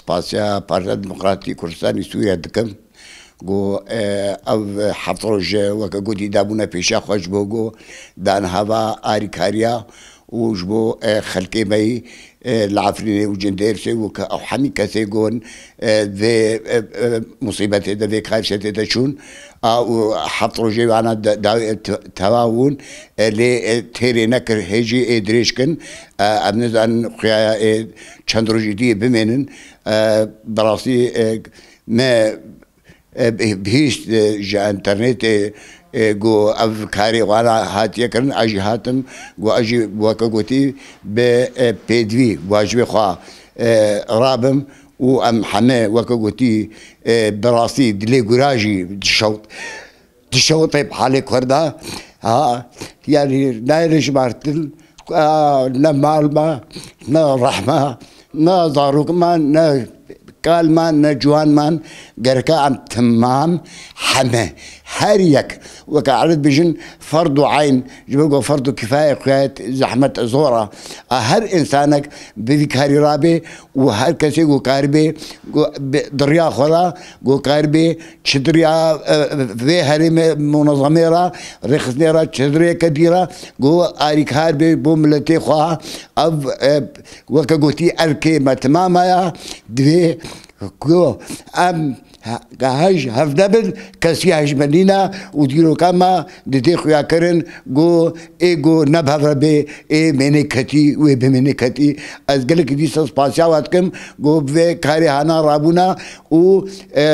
سپاسیا پارتی دموکراتی کوردستانی سووریا دکم گو او حفروج وک گودی دابونه پیشا خوش بوگو دان هوا آریکاریا وجبو خلقي مي العفريني وجنديرسي وك او حمي كاسيغون ذي مصيبتي ذي كارشة تشون او حطرو جي وانا تواون لي تيري نكر هيجي ادريشكن ابنزان قيا چندرو جدي بمنن براسي ما بهيش جا انترنت جو اف كاري وانا هات يكرن اجي هاتم جو اجي وكغوتي بيدوي واجبي خوا رابم وام حماه وكغوتي براسي دلي غراجي دشوط بحالي كردا ها يعني نايرش مارتل نا مالما نا رحمه نا ضاروك ما نا قال مان نجوان مان قركا عم تمام حماه هريك وكعرض بجن فرض عين جبقوا فرض كفايه قياده زحمه زوره هر انسانك بذكاري رابي وهر كسي جو كاربي دريا خلا جو كاربي تشدريا في هري منظميرا رخصنيرا تشدريا كديرا جو اريك هاربي بوملتي خوا اب وكغوتي اركي ما تماما دي كو ام هاج هفدبل كسي هاج منينا وديرو كما دي خويا كرن جو ايجو نبهر بي اي منكتي و بمنكتي از قالك دي سباسيا واتكم جو في كاري هانا رابونا و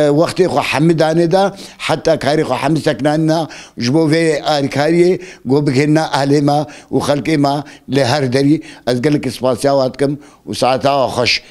وقت خو حمدانه دا حتى كاري خو حمد سكنانا جبو في اركاري جو بكنا اهلما وخلقما لهر دري از قالك سباسيا واتكم وساعتها خوش